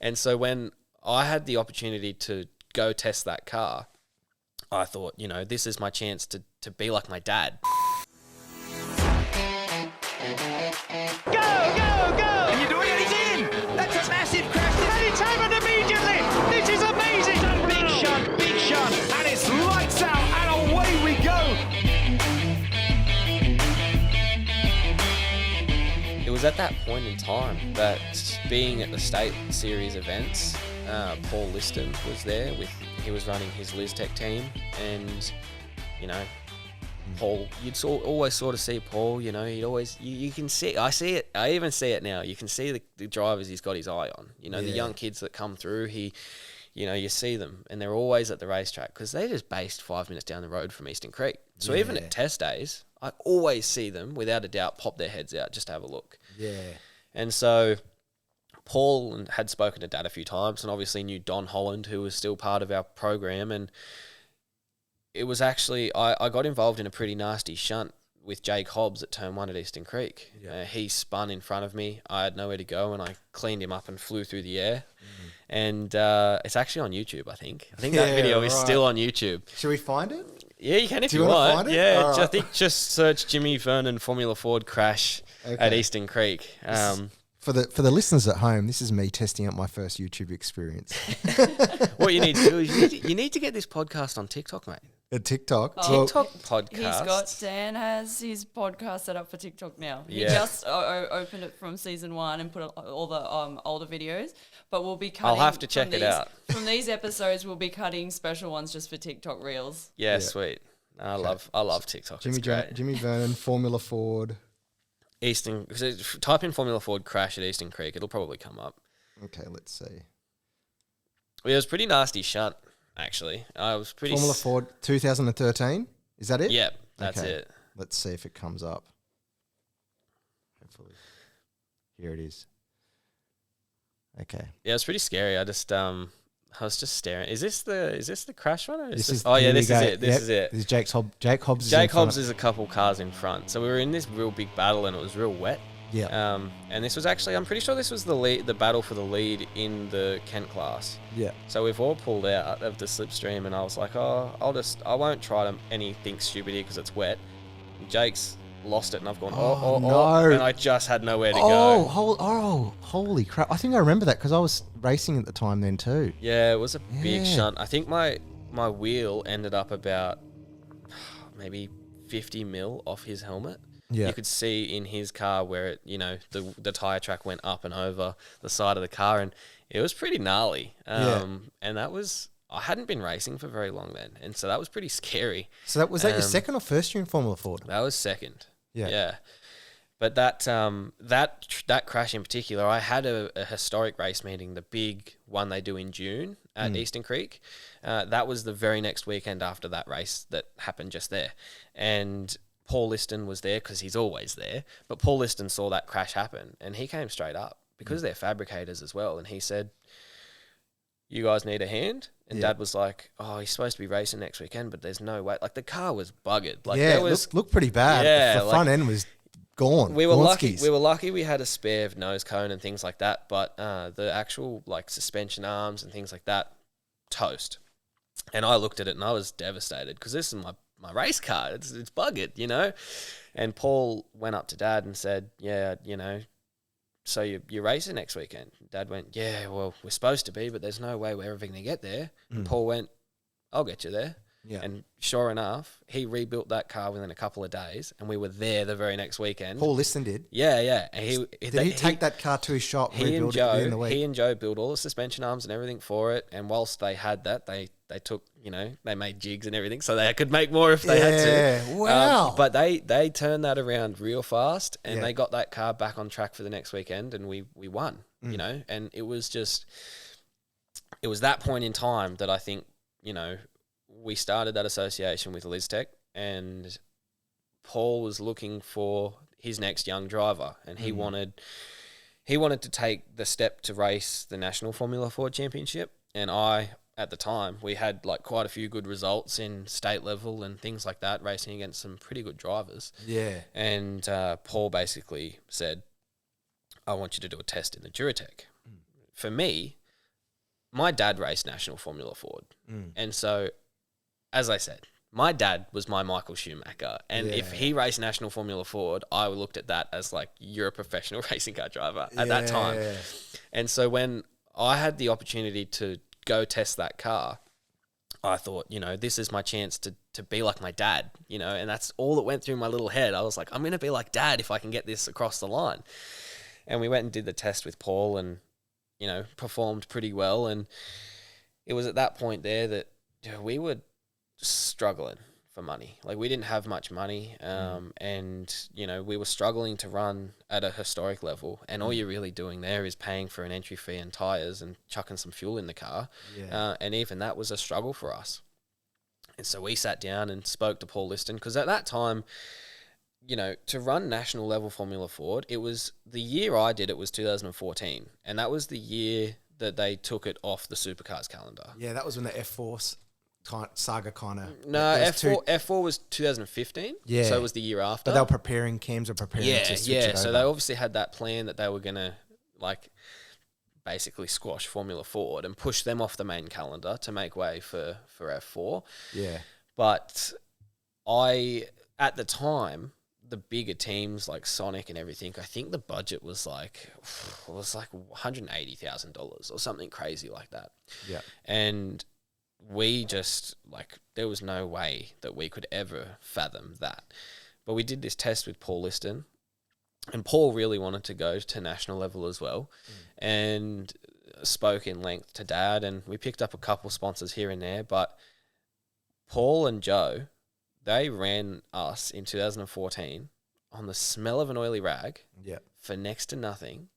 And so when I had the opportunity to go test that car, I thought, you know, this is my chance to be like my dad. Go, go, go! And you're doing it, he's in! That's a massive crash, and it's happened immediately! This is amazing! Big shot, and it's lights out, and away we go! It was at that point in time that being at the State Series events, Paul Liston was there he was running his Listec team, and, you know, Paul, you'd always sort of see Paul, you know, you can see, I even see it now, you can see the drivers he's got his eye on, you know, the young kids that come through, you know, you see them, and they're always at the racetrack, because they're just based 5 minutes down the road from Eastern Creek. So even at test days, I always see them, without a doubt, pop their heads out just to have a look. Yeah. And so Paul had spoken to Dad a few times, and obviously knew Don Holland, who was still part of our program. And it was actually, I got involved in a pretty nasty shunt with Jake Hobbs at Turn 1 at Eastern Creek. Yeah. He spun in front of me. I had nowhere to go, and I cleaned him up and flew through the air. And it's actually on YouTube, I think. I think that video is still on YouTube. Should we find it? Yeah, you can if you want. want. Find it? Yeah, Right. I think just search Jimmy Vernon Formula Ford crash at Eastern Creek. For the listeners at home, this is me testing out my first YouTube experience. What you need to do is you need to get this podcast on TikTok, mate. At TikTok. TikTok podcast. Dan has his podcast set up for TikTok now. Yeah. He just opened it from season 1 and put all the older videos. But we'll be cutting. I'll have to check it out. From these episodes, we'll be cutting special ones just for TikTok reels. Yeah, sweet. I love TikTok. It's great. Jimmy Vernon, Formula Ford. Eastern. Type in Formula Ford crash at Eastern Creek. It'll probably come up. Okay, let's see. Well, it was a pretty nasty shunt, actually. I was pretty. Formula Ford 2013. Is that it? Yep, that's it. Let's see if it comes up. Hopefully. Here it is. Okay. Yeah, it's pretty scary. I was just staring. Is this the crash one? Or is this? Here This we is go. it. This is it. This is Jake Hobbs. Jake Hobbs is a couple cars in front. So we were in this real big battle, and it was real wet. Yeah. And this was actually, I'm pretty sure this was the battle for the lead in the Kent class. Yeah. So we've all pulled out of the slipstream, and I was like, I won't try anything stupid here because it's wet. And Jake's lost it, and I've gone, no. And I just had nowhere to go. Holy crap. I think I remember that because I was racing at the time then too. Yeah, it was a big shunt. I think my wheel ended up about maybe 50 mil off his helmet. Yeah. You could see in his car where it, you know, the tire track went up and over the side of the car, and it was pretty gnarly. And that was, I hadn't been racing for very long then, and so that was pretty scary. So that was that your second or first year in Formula Ford? That was second. Yeah. But that crash in particular, I had a historic race meeting, the big one they do in June at Eastern Creek. That was the very next weekend after that race that happened just there. And Paul Liston was there because he's always there. But Paul Liston saw that crash happen, and he came straight up because they're fabricators as well. And he said, "You guys need a hand?" And Dad was like, "Oh, he's supposed to be racing next weekend, but there's no way." Like, the car was buggered. Like, yeah, there was, it looked pretty bad. Yeah, the front end was gone. We were lucky we had a spare nose cone and things like that, but the actual, like, suspension arms and things like that, toast. And I looked at it and I was devastated because this is my race car. It's buggered, you know. And Paul went up to Dad and said, "Yeah, you know, so you're racing next weekend?" Dad went, "Yeah, well, we're supposed to be, but there's no way we're ever going to get there." And Paul went, "I'll get you there." Yeah. And sure enough, he rebuilt that car within a couple of days, and we were there the very next weekend. Paul Liston did. Yeah. And did he take that car to his shop? He and Joe built all the suspension arms and everything for it. And whilst they had that, they took, you know, they made jigs and everything so they could make more if they had to. Yeah, wow. But they turned that around real fast, and they got that car back on track for the next weekend, and we won, you know. And it was that point in time that I think, you know, we started that association with Listec, and Paul was looking for his next young driver, and he wanted to take the step to race the National Formula Ford Championship. And at the time, we had like quite a few good results in state level and things like that, racing against some pretty good drivers. Yeah. And Paul basically said, "I want you to do a test in the Duratec." For me, my dad raced National Formula Ford. And so, as I said, my dad was my Michael Schumacher. And if he raced National Formula Ford, I looked at that as like, you're a professional racing car driver at that time. And so when I had the opportunity to go test that car, I thought, you know, this is my chance to be like my dad, you know, and that's all that went through my little head. I was like, I'm going to be like dad if I can get this across the line. And we went and did the test with Paul and, you know, performed pretty well. And it was at that point there that we were struggling for money. Like, we didn't have much money, and, you know, we were struggling to run at a historic level, and all you're really doing there is paying for an entry fee and tyres and chucking some fuel in the car, and even that was a struggle for us. And so we sat down and spoke to Paul Liston, because at that time, you know, to run national level Formula Ford, it was the year I did it was 2014, and that was the year that they took it off the Supercars calendar. Yeah, that was when the F4 saga kind of... No, F4 was 2015. Yeah. So it was the year after. But they were preparing, CAMS were preparing to switch it so over. they obviously had that plan that they were going to, like, basically squash Formula Ford and push them off the main calendar to make way for F4. Yeah. But at the time, the bigger teams like Sonic and everything, I think the budget was like $180,000 or something crazy like that. Yeah. And we just, like, there was no way that we could ever fathom that. But we did this test with Paul Liston, and Paul really wanted to go to national level as well, and spoke in length to Dad, and we picked up a couple sponsors here and there, but Paul and Joe, they ran us in 2014 on the smell of an oily rag for next to nothing,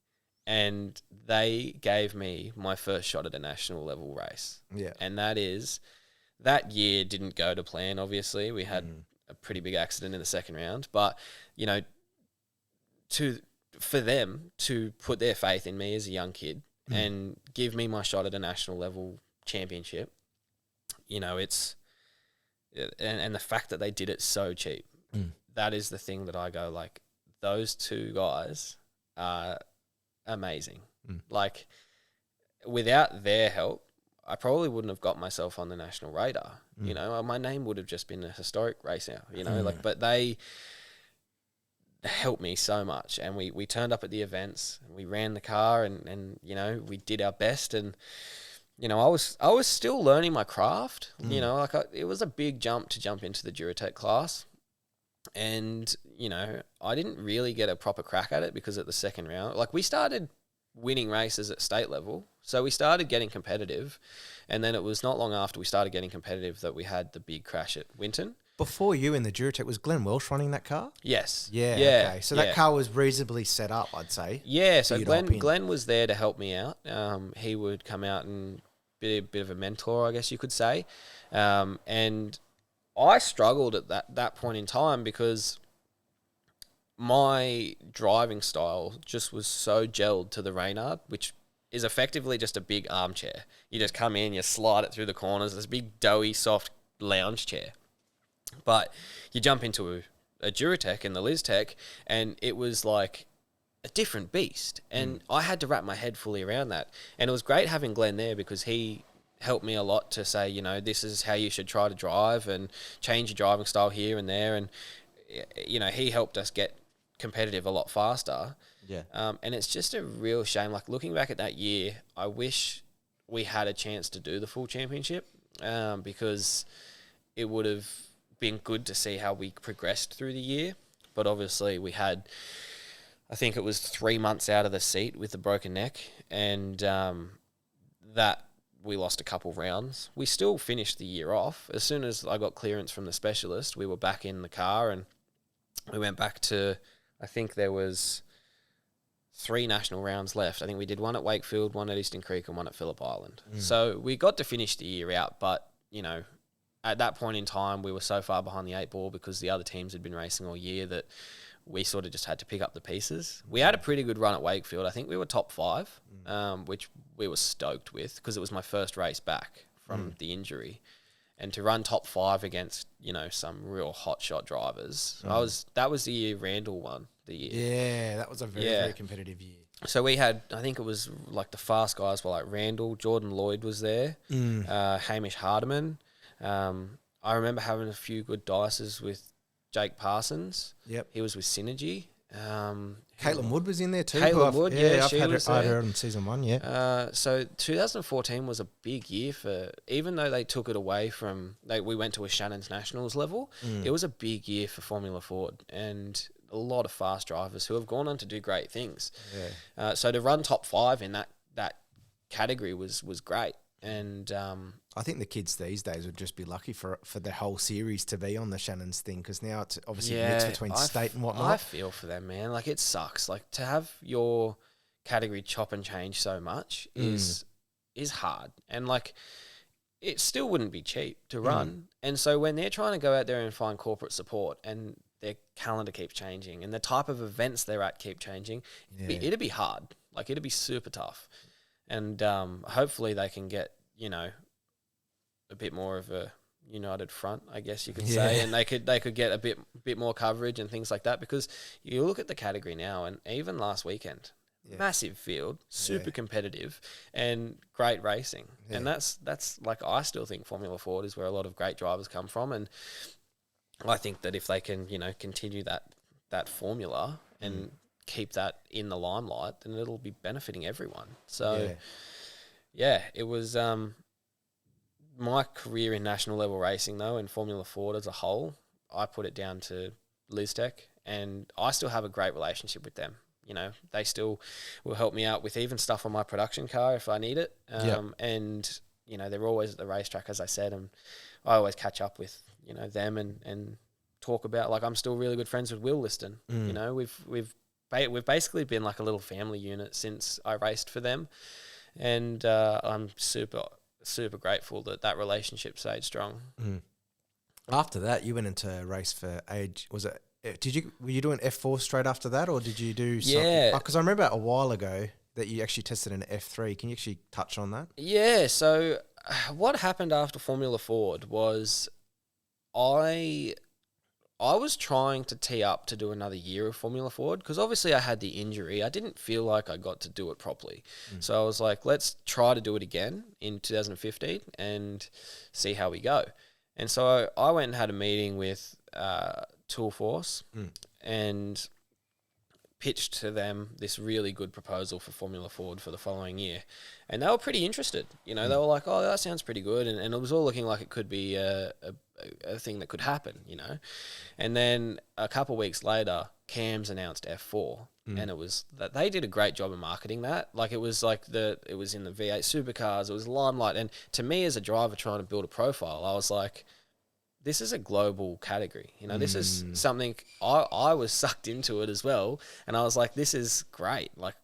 and they gave me my first shot at a national level race. Yeah. And that year didn't go to plan, obviously. We had a pretty big accident in the second round. But, you know, for them to put their faith in me as a young kid and give me my shot at a national level championship, you know, and the fact that they did it so cheap, that is the thing that I go, like, those two guys are amazing. Like, without their help, I probably wouldn't have got myself on the national radar. You know, my name would have just been a historic racer, you know, like, but they helped me so much. And we turned up at the events, and we ran the car, and you know, we did our best. And, you know, I was still learning my craft, you know, like, it was a big jump to jump into the Duratec class. And, you know, I didn't really get a proper crack at it because at the second round, like, we started winning races at state level. So we started getting competitive. And then it was not long after we started getting competitive that we had the big crash at Winton. Before you in the Duratec, was Glenn Welsh running that car? Yes. Yeah. Okay. So that car was reasonably set up, I'd say. Yeah. So Glenn was there to help me out. He would come out and be a bit of a mentor, I guess you could say. And I struggled at that point in time because my driving style just was so gelled to the Reynard, which is effectively just a big armchair. You just come in, you slide it through the corners. This big doughy, soft lounge chair. But you jump into a Duratec and the Listec, and it was like a different beast. And I had to wrap my head fully around that. And it was great having Glenn there because he helped me a lot to say, you know, this is how you should try to drive and change your driving style here and there. And, you know, he helped us get competitive a lot faster. Yeah. And it's just a real shame. Like, looking back at that year, I wish we had a chance to do the full championship, because it would have been good to see how we progressed through the year. But obviously we had, I think it was 3 months out of the seat with the broken neck, and that we lost a couple rounds. We still finished the year off. As soon as I got clearance from the specialist, we were back in the car, and we went back to, I think there was 3 national rounds left. I think we did one at Wakefield, one at Eastern Creek, and one at Phillip Island. So we got to finish the year out, but, you know, at that point in time, we were so far behind the 8 ball because the other teams had been racing all year that we sort of just had to pick up the pieces. We had a pretty good run at Wakefield. I think we were top 5, which we were stoked with because it was my first race back from the injury. And to run top 5 against, you know, some real hotshot drivers, that was the year Randall won the year. Yeah, that was a very, very competitive year. So we had, I think it was like the fast guys were like Randall, Jordan Lloyd was there, Hamish Hardiman. I remember having a few good dices with Jake Parsons. Yep. He was with Synergy. Caitlin Wood was in there too. Caitlin Wood, yeah, she was I there. heard on season 1, yeah. So 2014 was a big year for, even though they took it away from, we went to a Shannon's Nationals level, it was a big year for Formula Ford and a lot of fast drivers who have gone on to do great things. Yeah. So to run top 5 in that category was great. And I think the kids these days would just be lucky for the whole series to be on the Shannon's thing, because now it's obviously a mix between state and whatnot. I feel for them, man. Like, it sucks. Like, to have your category chop and change so much is hard. And, like, it still wouldn't be cheap to run. And so when they're trying to go out there and find corporate support and their calendar keeps changing and the type of events they're at keep changing, it'd be hard. Like, it'd be super tough. And hopefully they can get, a bit more of a united front, I guess you could say, and they could get a bit more coverage and things like that, because you look at the category now, and even last weekend, massive field, super competitive, and great racing. And that's like, I still think Formula Ford is where a lot of great drivers come from, and I think that if they can, continue that formula and keep that in the limelight, then it'll be benefiting everyone. So, it was my career in national level racing, though, and Formula Ford as a whole, I put it down to Listec, and I still have a great relationship with them. They still will help me out with even stuff on my production car if I need it. And, they're always at the racetrack, as I said, and I always catch up with, them and talk about, like, I'm still really good friends with Will Liston. We've basically been like a little family unit since I raced for them, and I'm super grateful that relationship stayed strong. After that, you went into a race for age. Were you doing F4 straight after that, or did you do something? Yeah. Because I remember a while ago that you actually tested an F3. Can you actually touch on that? Yeah. So what happened after Formula Ford was I was trying to tee up to do another year of Formula Ford, because obviously I had the injury. I didn't feel like I got to do it properly. So I was like, let's try to do it again in 2015 and see how we go. And so I went and had a meeting with Tool Force and pitched to them this really good proposal for Formula Ford for the following year. And they were pretty interested. They were like, oh, that sounds pretty good. And it was all looking like it could be a thing that could happen, And then a couple of weeks later, CAMS announced F4. And it was that they did a great job of marketing that. Like, it was like it was in the V8 supercars, it was limelight. And to me, as a driver trying to build a profile, I was like, this is a global category. This is something I was sucked into it as well. And I was like, this is great. Like,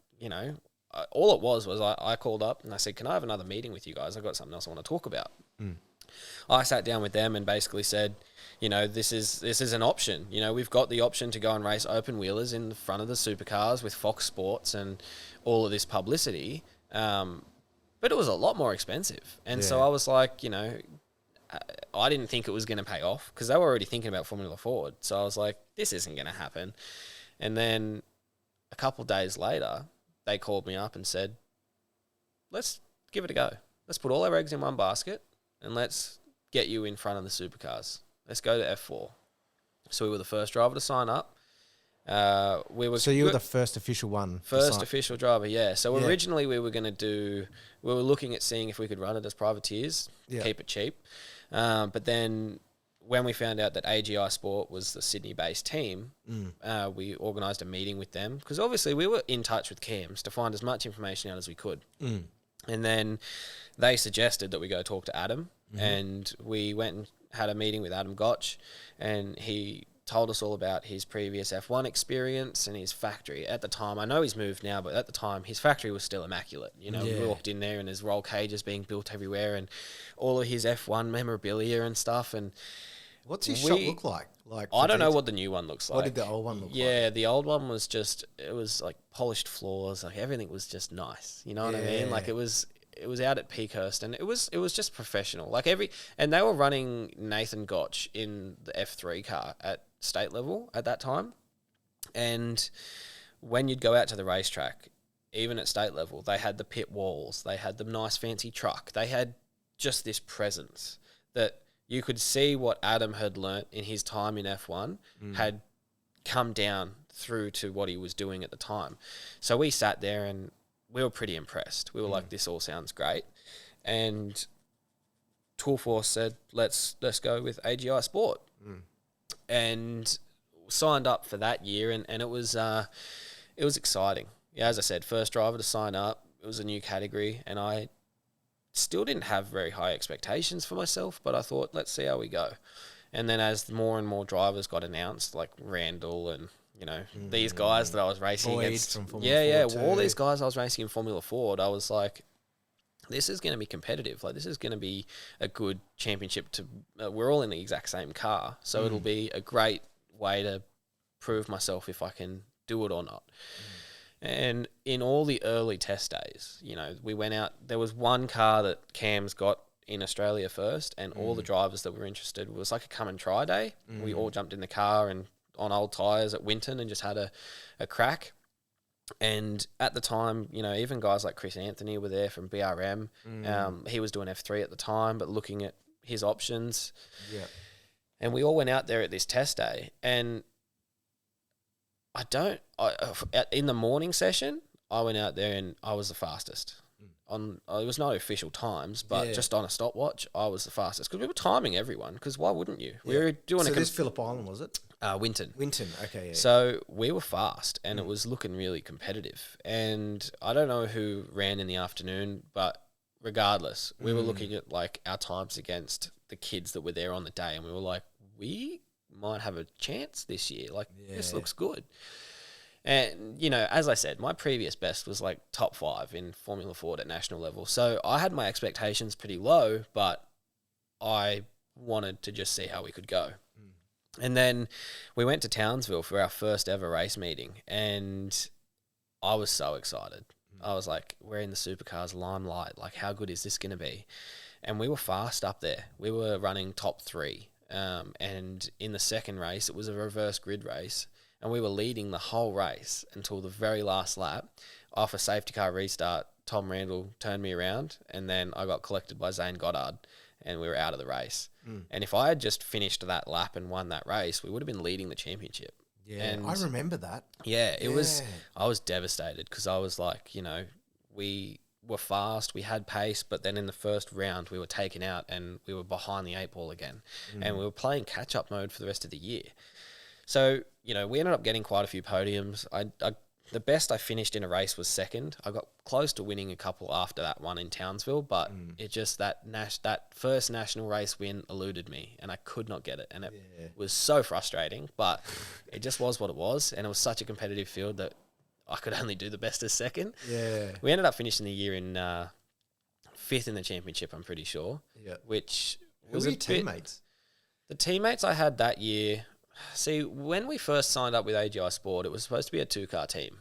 all it was I called up and I said, can I have another meeting with you guys? I've got something else I want to talk about. I sat down with them and basically said, this is an option. We've got the option to go and race open wheelers in the front of the supercars with Fox Sports and all of this publicity. But it was a lot more expensive. And so I was like, I didn't think it was going to pay off, because they were already thinking about Formula Ford. So I was like, this isn't going to happen. And then a couple of days later, they called me up and said, let's give it a go. Let's put all our eggs in one basket and let's get you in front of the supercars. Let's go to F4. So we were the first driver to sign up. So you were the first official one? First official driver, yeah. So originally we were looking at seeing if we could run it as privateers, keep it cheap. But then when we found out that AGI Sport was the Sydney-based team, we organised a meeting with them, because obviously we were in touch with CAMS to find as much information out as we could. And then they suggested that we go talk to Adam, and we went and had a meeting with Adam Gotch, and he told us all about his previous F1 experience and his factory. At the time, I know he's moved now, but at the time, his factory was still immaculate. We walked in there and there's roll cages being built everywhere and all of his F1 memorabilia and stuff. And what's his shop look like? I don't know what the new one looks like. What did the old one look like? Yeah, the old one was it was like polished floors, like everything was just nice. You know what I mean? Like it was out at Peakhurst, and it was just professional. And they were running Nathan Gotch in the F3 car at state level at that time. And when you'd go out to the racetrack, even at state level, they had the pit walls, they had the nice fancy truck, they had just this presence that you could see what Adam had learnt in his time in F1 had come down through to what he was doing at the time. So we sat there and we were pretty impressed. We were like, this all sounds great. And Tool Force said, let's go with AGI Sport. And signed up for that year, and it was exciting. Yeah, as I said, first driver to sign up. It was a new category, and I still didn't have very high expectations for myself, but I thought, let's see how we go. And then as more and more drivers got announced, like Randall and, you know, these guys that I was racing Boyd against. from Formula 4 all these guys I was racing in Formula Ford, I was like, this is going to be competitive. Like, this is going to be a good championship to... we're all in the exact same car, so it'll be a great way to prove myself if I can do it or not. And in all the early test days, you know, we went out. There was one car that CAMS got in Australia first, and all the drivers that were interested, it was like a come and try day. We all jumped in the car and on old tyres at Winton and just had a crack. And at the time, you know, even guys like Chris Anthony were there from BRM. He was doing F3 at the time, but looking at his options. Yeah. And we all went out there at this test day, and in the morning session, I went out there and I was the fastest. It was no official times, but just on a stopwatch, I was the fastest because we were timing everyone. Because why wouldn't you? We were doing so this Phillip Island, was it? Winton. Winton, okay. Yeah. So we were fast, and it was looking really competitive. And I don't know who ran in the afternoon, but regardless, we were looking at like our times against the kids that were there on the day, and we were like, we might have a chance this year. Like, this looks good. And, you know, as I said, my previous best was like top 5 in Formula Ford at national level. So I had my expectations pretty low, but I wanted to just see how we could go. And then we went to Townsville for our first ever race meeting, and I was so excited. I was like, we're in the supercars limelight. Like, how good is this going to be? And we were fast up there. We were running top 3. And in the second race, it was a reverse grid race, and we were leading the whole race until the very last lap. Off a safety car restart, Tom Randall turned me around, and then I got collected by Zane Goddard, and we were out of the race. And if I had just finished that lap and won that race, we would have been leading the championship. Yeah, and I remember that. Yeah, it was. I was devastated because I was like, you know, we were fast, we had pace, but then in the first round we were taken out and we were behind the 8 ball again, and we were playing catch-up mode for the rest of the year. So, you know, we ended up getting quite a few podiums. The best I finished in a race was second. I got close to winning a couple after that one in Townsville, but it just that first national race win eluded me, and I could not get it, and it was so frustrating. But it just was what it was, and it was such a competitive field that I could only do the best as second. Yeah, we ended up finishing the year in 5th in the championship, I'm pretty sure. Yeah, which was your teammates. The teammates I had that year. See, when we first signed up with AGI Sport, it was supposed to be a 2-car team.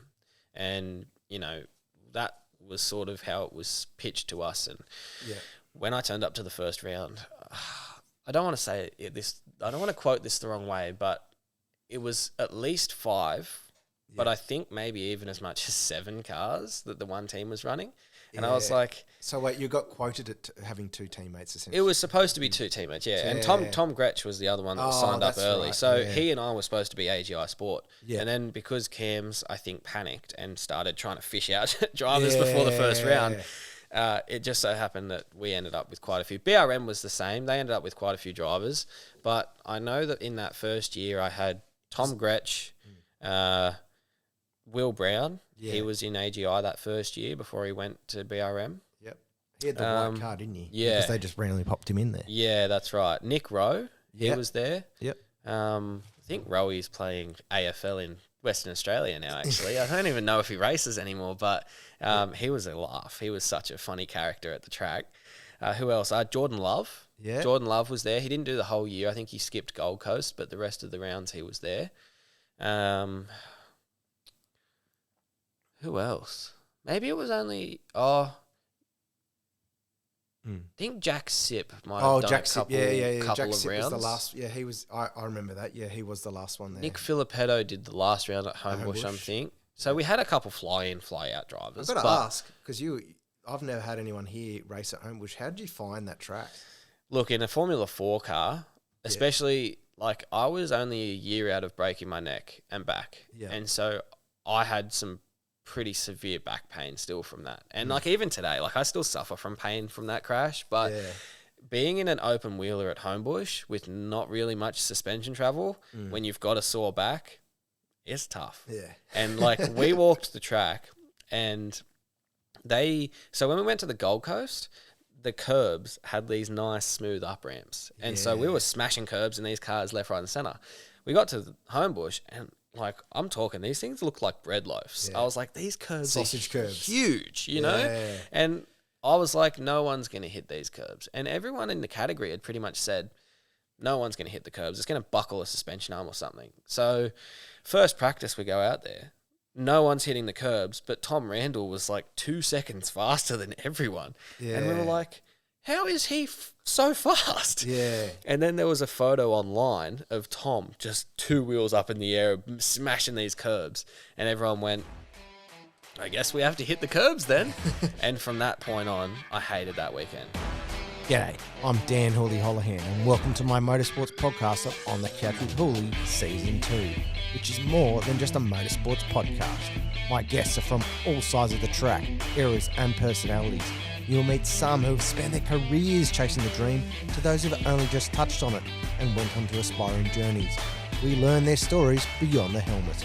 And, you know, that was sort of how it was pitched to us. And when I turned up to the first round, I don't want to say this, I don't want to quote this the wrong way, but it was at least 5, but I think maybe even as much as 7 cars that the one team was running. And I was like... So wait, you got quoted at having 2 teammates, essentially? It was supposed to be 2 teammates, And Tom Gretsch was the other one that was signed up early. Right. So he and I were supposed to be AGI Sport. Yeah. And then because CAMS, I think, panicked and started trying to fish out drivers before the first round, it just so happened that we ended up with quite a few. BRM was the same. They ended up with quite a few drivers. But I know that in that first year I had Tom Gretsch, Will Brown. Yeah. He was in AGI that first year before he went to BRM. Yep. He had the white car, didn't he? Yeah. Because they just randomly popped him in there. Yeah, that's right. Nick Rowe, he was there. Yep. I think Rowe's playing AFL in Western Australia now, actually. I don't even know if he races anymore, but he was a laugh. He was such a funny character at the track. Who else? Jordan Love. Yeah. Jordan Love was there. He didn't do the whole year. I think he skipped Gold Coast, but the rest of the rounds he was there. Who else? Maybe it was only... I think Jack Sipp might have done a couple Jack of Sipp rounds. was the last... Yeah, he was... I remember that. Yeah, he was the last one there. Nick Filippetto did the last round at Homebush, I think. So we had a couple fly-in, fly-out drivers. I've got to ask, because I've never had anyone here race at Homebush. How did you find that track? Look, in a Formula 4 car, especially, like, I was only a year out of breaking my neck and back. Yeah. And so I had some pretty severe back pain still from that. And, like, even today, like, I still suffer from pain from that crash. But being in an open wheeler at Homebush with not really much suspension travel, when you've got a sore back, it's tough. Yeah. And, like, we walked the track, and so when we went to the Gold Coast, the curbs had these nice smooth up ramps. And so we were smashing curbs in these cars left, right, and center. We got to Homebush, and, like, I'm talking, these things look like bread loaves. I was like, these curbs Sausage are curbs. huge, you know? And I was like, no one's going to hit these curbs. And everyone in the category had pretty much said, no one's going to hit the curbs. It's going to buckle a suspension arm or something. So first practice, we go out there. No one's hitting the curbs, but Tom Randall was like 2 seconds faster than everyone. Yeah. And we were like, how is he so fast? Yeah. And then there was a photo online of Tom just 2 wheels up in the air, smashing these curbs. And everyone went, I guess we have to hit the curbs then. And from that point on, I hated that weekend. G'day, I'm Dan Hooley-Holohan, and welcome to my motorsports podcast of On the Couch with Hooley Season 2, which is more than just a motorsports podcast. My guests are from all sides of the track, eras and personalities. You'll meet some who have spent their careers chasing the dream to those who have only just touched on it and went on to aspiring journeys. We learn their stories beyond the helmet.